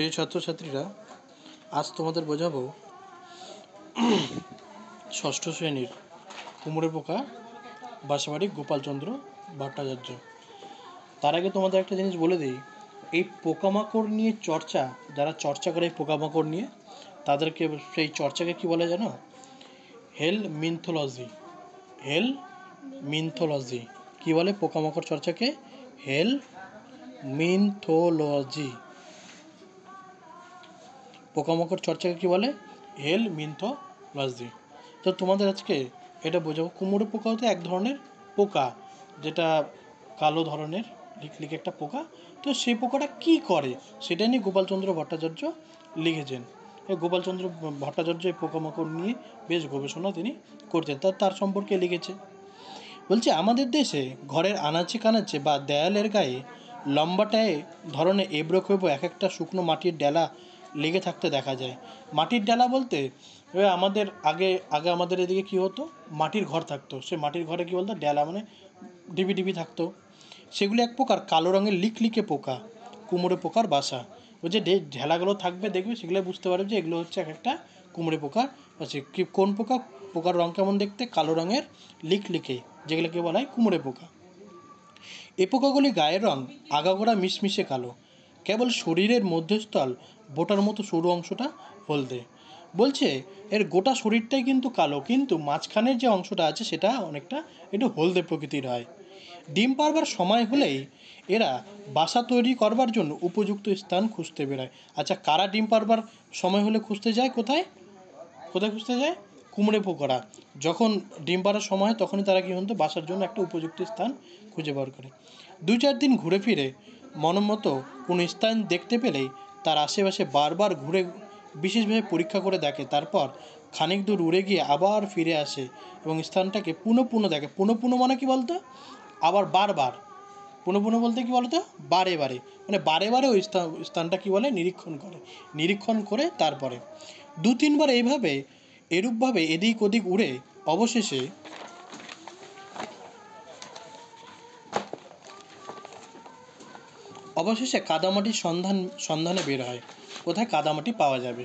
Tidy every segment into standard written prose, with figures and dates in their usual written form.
প্রিয় ছাত্রছাত্রীরা, আজ তোমাদের বোঝাবো ষষ্ঠ শ্রেণীর কুমড়ো পোকা বাসাবাড়ি গোপালচন্দ্র ভট্টাচার্য। তার আগে তোমাদের একটা জিনিস বলে দিই, এই পোকামাকড় নিয়ে চর্চা, যারা চর্চা করে এই পোকামাকড় নিয়ে, তাদেরকে সেই চর্চাকে কি বলে জানো? হেলমিনথোলজি। হেলমিনথোলজি কি বলে? পোকামাকড় চর্চাকে হেলমিনথোলজি। পোকামাকড় চর্চাকে কি বলে? হেলমিনথোলজি। তো তোমাদের আজকে এটা বোঝাবো, কুমড়ো পোকা হচ্ছে এক ধরনের পোকা, যেটা কালো ধরনের লিকলিকে একটা পোকা। তো সেই পোকাটা কি করে সেটা নিয়ে গোপালচন্দ্র ভট্টাচার্য লিখেছেন। এই গোপালচন্দ্র ভট্টাচার্য এই পোকামাকড় নিয়ে বেশ গবেষণা তিনি করছেন, তার সম্পর্কে লিখেছে। বলছে, আমাদের দেশে ঘরের আনাচে কানাচে বা দেয়ালের গায়ে লম্বাটায় ধরনের এবড়ো খেবড়ো এক একটা শুকনো মাটির ডেলা লেগে থাকতে দেখা যায়। মাটির ডেলা বলতে আমাদের আগে আমাদের এদিকে কী হতো, মাটির ঘর থাকতো। সে মাটির ঘরে কী বলতো, ডেলা মানে ডিবি ডিবি থাকতো। সেগুলি এক প্রকার কালো রঙের লিকলিকে পোকা, কুমড়ো পোকার বাসা। ওই যে ঢেলাগুলো থাকবে দেখবে, সেগুলো বুঝতে পারবে যে এগুলো হচ্ছে এক একটা কুমড়ো পোকার বাসা। কোন পোকা? পোকার রঙ কেমন দেখতে? কালো রঙের লিকলিকে, যেগুলোকে বলা হয় কুমড়ো পোকা। এ পোকাগুলি গায়ের রং আগাগোড়া মিশমিশে কালো, কেবল শরীরের মধ্যস্থল বোটার মতো সরু অংশটা হলদে। বলছে এর গোটা শরীরটাই কিন্তু কালো, কিন্তু মাঝখানের যে অংশটা আছে সেটা অনেকটা একটু হলদে প্রকৃতির হয়। ডিম পারবার সময় হলেই এরা বাসা তৈরি করবার জন্য উপযুক্ত স্থান খুঁজতে বেরোয়। আচ্ছা, কারা ডিম পারবার সময় হলে খুঁজতে যায়? কোথায় খুঁজতে যায়? কুমড়ো পোকারা যখন ডিম পাড়ার সময় হয় তখনই তারা কী হতো, বাসার জন্য একটা উপযুক্ত স্থান খুঁজে বার করে। 2-4 দিন ঘুরে ফিরে মনমতো কোনো স্থান দেখতে পেলেই তার আশেপাশে বারবার ঘুরে বিশেষভাবে পরীক্ষা করে দেখে। তারপর খানিক দূর উড়ে গিয়ে আবার ফিরে আসে এবং স্থানটাকে পুনঃ দেখে। পুনঃ মানে কি বলতো? আবার বারবার। পুনঃ বলতে কি বলতো? বারে বারে, মানে বারে বারে ওই স্থানটা কি বলে? নিরীক্ষণ করে তারপরে 2-3 বার এরূপভাবে এদিক ওদিক উড়ে অবশেষে কাদামাটির সন্ধানে বের হয়। কোথায় কাদামাটি পাওয়া যাবে?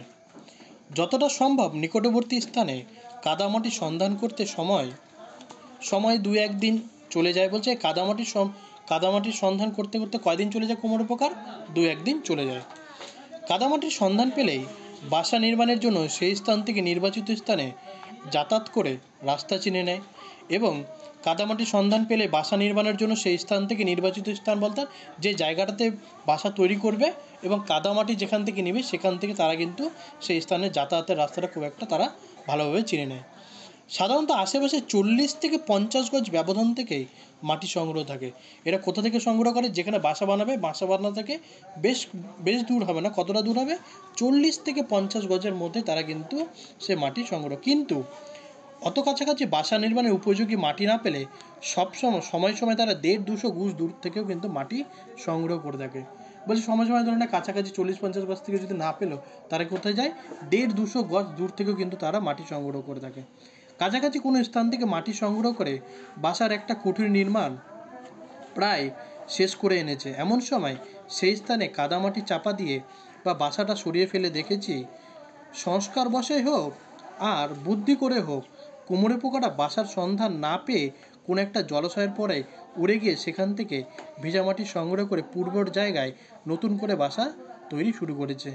যতটা সম্ভব নিকটবর্তী স্থানে কাদামাটির সন্ধান করতে সময় 2-1 দিন চলে যায়। বলছে কাদামাটির সন্ধান করতে করতে কয়দিন চলে যায় কুমড়ো পোকার? 2-1 দিন চলে যায়। কাদামাটির সন্ধান পেলেই বাসা নির্মাণের জন্য সেই স্থান থেকে নির্বাচিত স্থানে যাতায়াত করে রাস্তা চিনে নেয়, এবং কাদামাটির সন্ধান পেলে বাসা নির্মাণের জন্য সেই স্থান থেকে নির্বাচিত স্থান বলতে যে জায়গাটাতে বাসা তৈরি করবে এবং কাদামাটি যেখান থেকে নেবে সেখান থেকে তারা কিন্তু সেই স্থানে যাতায়াতের রাস্তাটা খুব একটা তারা ভালোভাবে চিনে নেয়। সাধারণত আশেপাশে 40 থেকে 50 গজ ব্যবধান থেকেই মাটি সংগ্রহ থাকে। এরা কোথা থেকে সংগ্রহ করে? যেখানে বাসা বানানো থেকে বেশ দূর হবে না। কতটা দূর হবে? 40 থেকে 50 গজের মধ্যে তারা কিন্তু সে মাটি সংগ্রহ। কিন্তু অত কাছাকাছি বাসা নির্মাণের উপযোগী মাটি না পেলে সময় তারা 150-200 গজ দূর থেকেও কিন্তু মাটি সংগ্রহ করে থাকে। বলছি সময় ধরে না, কাছাকাছি 40-50 গজ থেকে যদি না পেলো, তারা কোথায় যায়? 150-200 গজ দূর থেকেও কিন্তু তারা মাটি সংগ্রহ করে থাকে। কাছাকাছি কোনো স্থান থেকে মাটি সংগ্রহ করে বাসার একটা কুঠির নির্মাণ প্রায় শেষ করে এনেছে। এমন সময় সেই স্থানে কাদামাটি চাপা দিয়ে বা বাসাটা সরিয়ে ফেলে দেখেছি, সংস্কার বশে হোক আর বুদ্ধি করে হোক, কুমড়ো পোকাটা বাসার সন্ধান না পেয়ে কোনো একটা জলাশয়ের পরে উড়ে গিয়ে সেখান থেকে ভিজা মাটি সংগ্রহ করে পূর্বর জায়গায় নতুন করে বাসা তৈরি শুরু করেছে।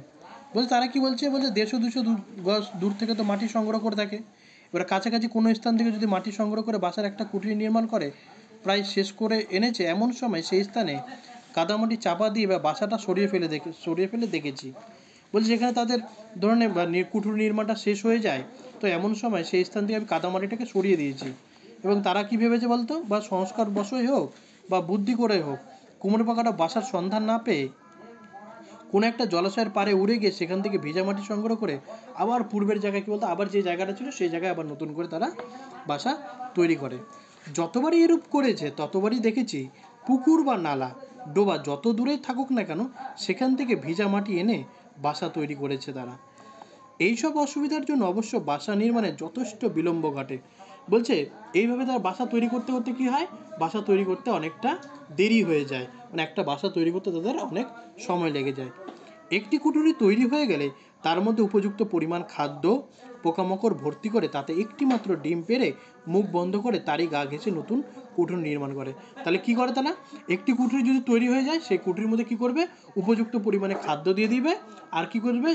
বলছে তারা কি বলছে? 150-200 গজ দূর থেকে তো মাটি সংগ্রহ করে থাকে। এবার কাছাকাছি কোনো স্থান থেকে যদি মাটি সংগ্রহ করে বাসার একটা কুঠির নির্মাণ করে প্রায় শেষ করে এনেছে, এমন সময় সেই স্থানে কাদামাটি চাপা দিয়ে বা বাসাটা সরিয়ে ফেলে দেখেছি। বলছে যেখানে তাদের ধরনের কুঠির নির্মাণটা শেষ হয়ে যায়, তো এমন সময় সেই স্থান থেকে আমি কাদামাটিটাকে সরিয়ে দিয়েছি। এবং তারা কী ভেবেছে বলতো? বা সংস্কার বশই হোক বা বুদ্ধি করে হোক, কুমড়ো পোকাটা বাসার সন্ধান না পেয়ে কোনো একটা জলাশয়ের পাড়ে উড়ে গিয়ে সেখান থেকে ভিজা মাটি সংগ্রহ করে আবার পূর্বের জায়গায় কী বলতো, আবার যে জায়গাটা ছিল সেই জায়গায় আবার নতুন করে তারা বাসা তৈরি করে। যতবারই এরূপ করেছে ততবারই দেখেছি পুকুর বা নালা ডোবা যত দূরেই থাকুক না কেন, সেখান থেকে ভিজা মাটি এনে বাসা তৈরি করেছে তারা। এইসব অসুবিধার জন্য অবশ্য বাসা নির্মাণে যথেষ্ট বিলম্ব ঘটে। বলছে এইভাবে তারা বাসা তৈরি করতে করতে কী হয়? বাসা তৈরি করতে অনেকটা দেরি হয়ে যায়, মানে একটা বাসা তৈরি করতে তাদের অনেক সময় লেগে যায়। একটি কুঠুরি তৈরি হয়ে গেলে তার মধ্যে উপযুক্ত পরিমাণ খাদ্য পোকামাকড় ভর্তি করে তাতে একটি মাত্র ডিম পেড়ে মুখ বন্ধ করে তারই গা ঘেঁষে নতুন কুঠুরি নির্মাণ করে। তাহলে কি করে তারা, একটি কুঠুরি যদি তৈরি হয়ে যায় সেই কুঠুরির মধ্যে কি করবে, উপযুক্ত পরিমাণে খাদ্য দিয়ে দিবে, আর কি করবে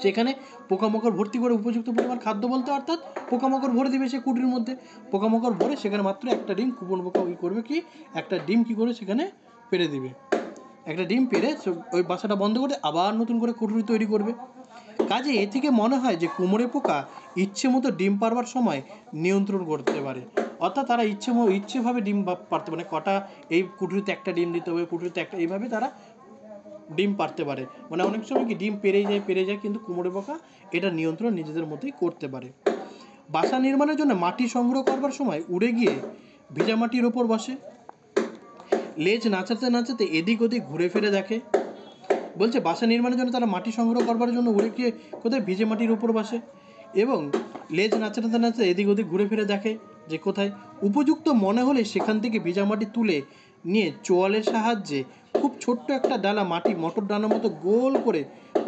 সেখানে পোকামাকড় ভর্তি করে উপযুক্ত পরিমাণ খাদ্য বলতে অর্থাৎ পোকামাকড় ভরে দিবে সেই কুটির মধ্যে, পোকামাকড় ভরে সেখানে মাত্র একটা ডিম কুপন পোকা কী করবে, কি একটা ডিম কী করে সেখানে পেড়ে দিবে, একটা ডিম পেড়ে ওই বাসাটা বন্ধ করে আবার নতুন করে কুঠুরি তৈরি করবে। কাজে এ থেকে মনে হয় যে কুমড়ে পোকা ইচ্ছে মতো ডিম পারবার সময় নিয়ন্ত্রণ করতে পারে, অর্থাৎ তারা ইচ্ছেভাবে ডিম পারতে পারে, কটা এই কুঠুরিতে একটা ডিম দিতে হবে, কুঠুরিতে একটা, এইভাবে তারা ডিম পারতে পারে। মানে অনেক সময় কি ডিম পেরে যায় কিন্তু কুমড়ে পোকা এটা নিয়ন্ত্রণ নিজেদের মধ্যেই করতে পারে। বাসা নির্মাণের জন্য মাটি সংগ্রহ করবার সময় উড়ে গিয়ে ভিজা মাটির ওপর বসে, লেজ নাচাতে নাচাতে এদিক ওদিক ঘুরে ফিরে দেখে। বলছে বাসা নির্মাণের জন্য তারা মাটি সংগ্রহ করবার জন্য উড়ে গিয়ে কোথায় ভিজে মাটির উপর বসে এবং লেজ নাচাতে নাচাতে এদিক ওদিক ঘুরে ফিরে দেখে যে কোথায় উপযুক্ত মনে হলে সেখান থেকে ভিজা মাটি তুলে নিয়ে চোয়ালের সাহায্যে খুব ছোট্ট একটা ডালা মাটি মটর ডানার মতো গোল করে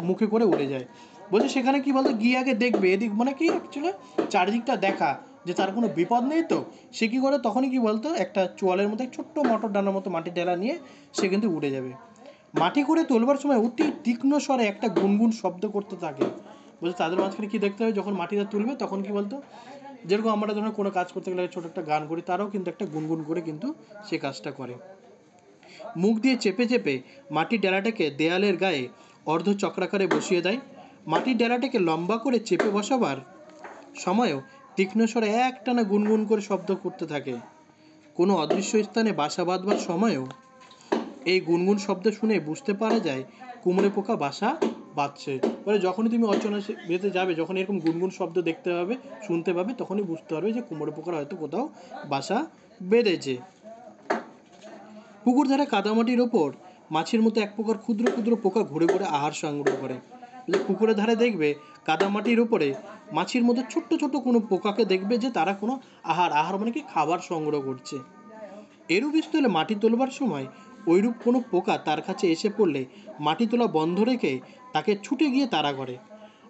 মুখে করে উড়ে যায়। বলছে সেখানে কি বলতো, গিয়ে আগে দেখবে এদিক, মানে কি অ্যাকচুয়ালি চারিদিকটা দেখা যে তার কোনো বিপদ নেই তো, সে কী করে তখনই কি বলতো একটা চোয়ালের মতো ছোট্ট মটর ডানার মতো মাটির ডালা নিয়ে সে কিন্তু উড়ে যাবে। মাটি করে তোলবার সময় অতি তীক্ষ্ণ স্বরে একটা গুনগুন শব্দ করতে থাকে। বলছে তাদের মাঝখানে কী দেখতে হবে, যখন মাটিটা তুলবে তখন কি বলতো, যেরকম আমরা ধরুন কোনো কাজ করতে গেলে ছোটো একটা গান করি, তারাও কিন্তু একটা গুনগুন করে কিন্তু সে কাজটা করে। মুখ দিয়ে চেপে চেপে মাটির ডেলাটাকে দেয়ালের গায়ে অর্ধ চক্রাকারে বসিয়ে দেয়। মাটির ডেলাটাকে লম্বা করে চেপে বসাবার সময়ও তীক্ষ্ণ স্বরে একটানা গুনগুন করে শব্দ করতে থাকে। কোনো অদৃশ্য স্থানে বাসা বাঁধবার সময়ও এই গুনগুন শব্দ শুনে বুঝতে পারা যায় কুমড়ে পোকা বাসা বাঁধছে। বলে যখনই তুমি অচেনা ভেতে যাবে, যখন এরকম গুনগুন শব্দ দেখতে পাবে, শুনতে পাবে, তখনই বুঝতে পারবে যে কুমড়ে পোকার হয়তো কোথাও বাসা বেঁধেছে। পুকুর ধারে কাদামাটির ওপর মাছের মতো এক প্রকার ক্ষুদ্র ক্ষুদ্র পোকা ঘুরে ঘুরে আহার সংগ্রহ করে। পুকুরের ধারে দেখবে কাদামাটির ওপরে মাছের মতো ছোট্ট ছোট্ট কোনো পোকাকে দেখবে যে তারা কোনো আহার মানে কি খাবার সংগ্রহ করছে। এরূপ স্থলে মাটি তোলবার সময় ওইরূপ কোনো পোকা তার কাছে এসে পড়লে মাটি তোলা বন্ধ রেখে তাকে ছুটে গিয়ে তাড়া করে।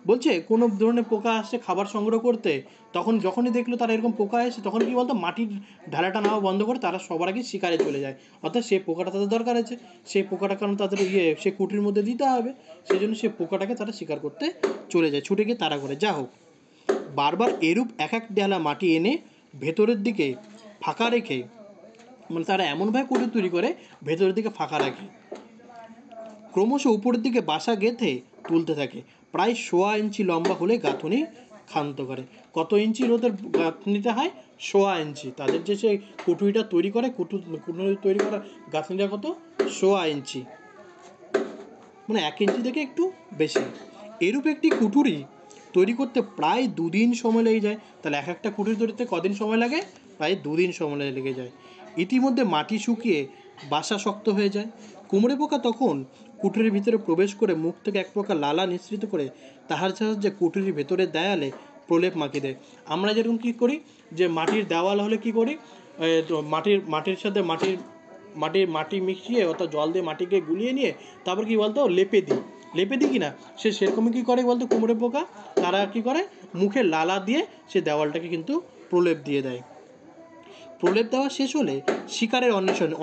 বলছে কোনো ধরনের পোকা আসছে খাবার সংগ্রহ করতে, তখন যখনই দেখলো তারা এরকম পোকা এসে, তখন কি বলতো মাটির ঢালাটা নেওয়া বন্ধ করে তারা সবার আগে শিকারে চলে যায়। অর্থাৎ সেই পোকাটা তাদের দরকার আছে, সেই পোকাটা কারণ তাদের সে কুটির মধ্যে দিতে হবে, সেই জন্য সেই পোকাটাকে তারা শিকার করতে চলে যায়, ছুটে গিয়ে তাড়া করে। যা হোক, বারবার এরূপ এক এক ডালা মাটি এনে ভেতরের দিকে ফাঁকা রেখে, মানে তারা এমনভাবে কুটির তৈরি করে ভেতরের দিকে ফাঁকা রাখে, ক্রমশ উপরের দিকে বাসা গেঁথে তুলতে থাকে। প্রায় 1.25 ইঞ্চি লম্বা হলে গাঁথুনি ক্ষান্ত করে। কত ইঞ্চি ওদের গাঁথনিতে হয়? 1.25 ইঞ্চি। তাদের যে সেই কুঠুরিটা তৈরি করে, কুঠুরি তৈরি করার গাঁথনিটা কত? 1.25 ইঞ্চি, মানে 1 ইঞ্চি থেকে একটু বেশি। এরূপ একটি কুঠুরি তৈরি করতে প্রায় 2 দিন সময় লেগে যায়। তাহলে এক একটা কুঠুরি তৈরিতে কদিন সময় লাগে? প্রায় 2 দিন সময় লেগে যায়। ইতিমধ্যে মাটি শুকিয়ে বাসা শক্ত হয়ে যায়। কুমড়ে পোকা তখন কুঠুরির ভিতরে প্রবেশ করে মুখ থেকে এক প্রকার লালা নিঃসৃত করে তাহার সাহায্যে কুঠুরির ভেতরের দেয়ালে প্রলেপ মাখিয়ে দেয়। আমরা যেরকম কী করি, যে মাটির দেওয়াল হলে কী করি, তো মাটির সাথে মাটি মিশিয়ে অর্থাৎ জল দিয়ে মাটিকে গুলিয়ে নিয়ে তারপর কী বলতো লেপে দিই কি না, সেরকমই কী করে বলতো কুমড়ে পোকা, তারা কী করে মুখে লালা দিয়ে সে দেওয়ালটাকে কিন্তু প্রলেপ দিয়ে দেয়। প্রলেপ দেওয়া শেষ হলে শিকারের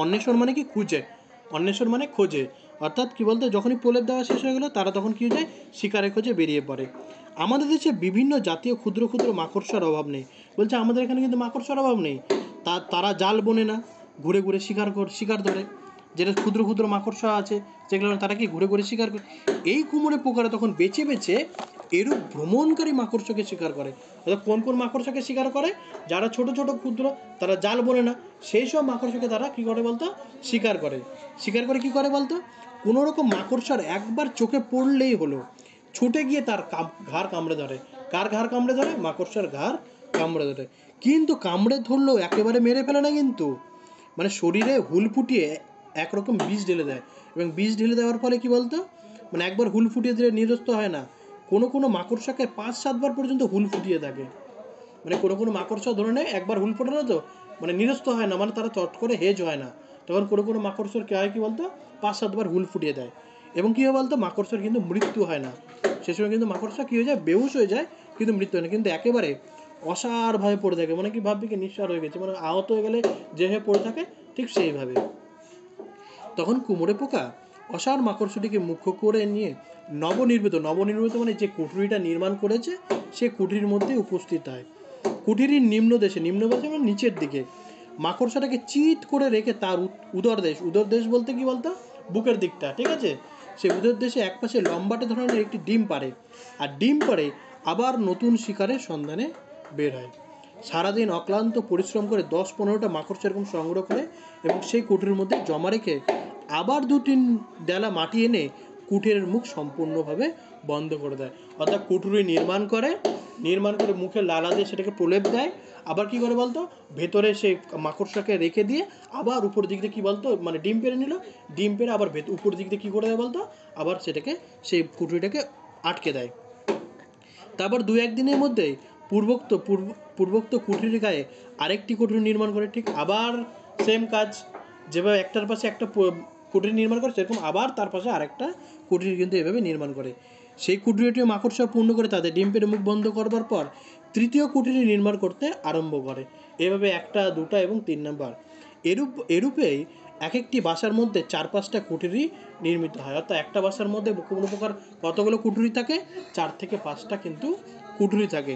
অন্বেষণ মানে কি অন্বেষণ মানে খোঁজে, অর্থাৎ কী বলতো যখনই প্রলেপ দেওয়া শেষ হয়ে গেলো তারা তখন কী হয়ে যায়, শিকারের খোঁজে বেরিয়ে পড়ে। আমাদের দেশে বিভিন্ন জাতীয় ক্ষুদ্র ক্ষুদ্র মাকড়সার অভাব নেই। বলছে আমাদের এখানে কিন্তু মাকড়সার অভাব নেই। তারা জাল বোনে না, ঘুরে ঘুরে শিকার ধরে, যেটা ক্ষুদ্র ক্ষুদ্র মাকড়সা আছে যেগুলো তারা কি ঘুরে ঘুরে শিকার করে। এই কুমড়ে পোকারা তখন বেছে বেছে এরূপ ভ্রমণকারী মাকড়সাকে শিকার করে। অর্থাৎ কোন কোন মাকড়সাকে শিকার করে? যারা ছোট ছোট ক্ষুদ্র, তারা জাল বোনে না, সেই সব মাকড়সাকে তারা কী করে বলতো শিকার করে কী করে বলতো, কোনো রকম মাকড়সার একবার চোখে পড়লেই হলো ছুটে গিয়ে তার ঘাড় কামড়ে ধরে। কার ঘাড় কামড়ে ধরে? মাকড়সার ঘাড় কামড়ে ধরে। কিন্তু কামড়ে ধরলেও একেবারে মেরে ফেলে না, কিন্তু মানে শরীরে হুল ফুটিয়ে একরকম বিষ ঢেলে দেয়, এবং বিষ ঢেলে দেওয়ার ফলে কি বলতো, মানে একবার হুল ফুটিয়ে দিলে নিরস্ত হয় না, কোনো মাকড়সাকে 5-7 বার পর্যন্ত হুল ফুটিয়ে থাকে। মানে কোনো মাকড়সা ধরে নেয় একবার হুল ফোটানো তো মানে নিরস্ত হয় না, মানে তারা চট করে হেজ হয় না, তখন কোনো মাকড়সার কে হয় কি বলতো 5-7 বার হুল ফুটিয়ে দেয়। এবং কী হয় বলতো, মাকড়সার কিন্তু মৃত্যু হয় না। সে সময় কিন্তু মাকড়সা কী হয়ে যায়, বেহুশ হয়ে যায়, কিন্তু মৃত্যু হয় না, কিন্তু একেবারে অসাড়ভাবে পড়ে থাকে। মানে কি ভাববি কি নিঃসাড় হয়ে গেছে, মানে আহত হয়ে গেলে যেভাবে পড়ে থাকে ঠিক সেইভাবে। তখন কুমড়ে পোকা অসাড় মাকড়সাটিকে মুখ্য করে নিয়ে নবনির্মিত মানে যে কুঠুরিটা নির্মাণ করেছে সে কুঠির মধ্যে উপস্থিত হয়। কুঠিরির নিম্ন দেশে, নিম্ন বলতে মানে নিচের দিকে, মাকড়সাটাকে চিৎ করে রেখে তার উদর দেশ বলতে কি বলতো, বুকের দিকটা, ঠিক আছে, সে উদর দেশে একপাশে লম্বাটে ধরনের একটি ডিম পাড়ে, আর ডিম পাড়ে আবার নতুন শিকারের সন্ধানে বের হয়। সারাদিন অক্লান্ত পরিশ্রম করে 10-15টা মাকড়সা এরকম সংগ্রহ করে এবং সেই কুঠিরের মধ্যে জমা রেখে আবার 2-3 ডেলা মাটি এনে কুঠিরের মুখ সম্পূর্ণভাবে বন্ধ করে দেয়। অর্থাৎ কুঠুরি নির্মাণ করে মুখে লালা দিয়ে সেটাকে প্রলেপ দেয়, আবার কি করে বলতো, ভেতরে সেই মাকড়সাকে রেখে দিয়ে আবার উপর দিক দিয়ে কী বলতো, মানে ডিম পেড়ে নিল, ডিম পেড়ে আবার উপর দিক দিয়ে কী করে দেয় বলতো, আবার সেটাকে সেই কুঠুরিটাকে আটকে দেয়। তারপর 2-1 দিনের মধ্যেই পূর্বোক্ত কুঠুরির গায়ে আরেকটি কুঠুরি নির্মাণ করে, ঠিক আবার সেম কাজ, যেভাবে একটার পাশে একটা কুঠুরি নির্মাণ করে সেরকম আবার তার পাশে আরেকটা কুঠুরি কিন্তু এভাবে নির্মাণ করে। সেই কুঠুরিটিও মাকড়সা পূর্ণ করে তাদের ডিম পেড়ে মুখ বন্ধ করবার পর তৃতীয় কুঠুরি নির্মাণ করতে আরম্ভ করে। এভাবে 1টা 2টা এবং 3 নাম্বার এরূপেই এক একটি বাসার মধ্যে 4-5টা কুঠুরি নির্মিত হয়। অর্থাৎ একটা বাসার মধ্যে কোনো প্রকার কতগুলো কুঠুরি থাকে, 4 থেকে 5টা কিন্তু কুঠুরি থাকে।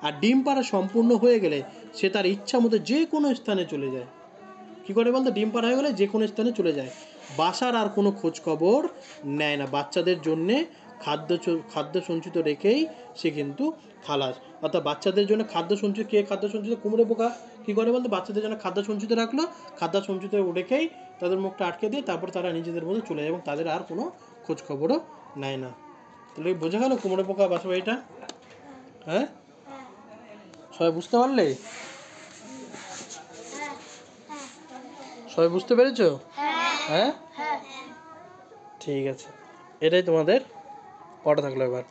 আর ডিম পাড়া সম্পূর্ণ হয়ে গেলে সে তার ইচ্ছা মতো যে কোনো স্থানে চলে যায়। কী করে বলতো, ডিম পাড়া হয়ে গেলে যে কোনো স্থানে চলে যায়, বাসার আর কোনো খোঁজ খবর নেয় না। বাচ্চাদের জন্যে খাদ্য সঞ্চিত রেখেই সে কিন্তু খালাস। অর্থাৎ বাচ্চাদের জন্য খাদ্য সঞ্চিত, কুমড়ো পোকা কী করে বলতো, বাচ্চাদের জন্য খাদ্য সঞ্চিত রাখলো, খাদ্য সঞ্চিত রেখেই তাদের মুখটা আটকে দিয়ে তারপর তারা নিজেদের মধ্যে চলে যায় এবং তাদের আর কোনো খোঁজ খবরও নেয় না। তাহলে বোঝা গেল কুমড়ো পোকা বাসা বাড়িটা? হ্যাঁ, সবাই বুঝতে পারলে? সবাই বুঝতে পেরেছো? হ্যাঁ, ঠিক আছে, এটাই তোমাদের পড়া থাকলো এবার।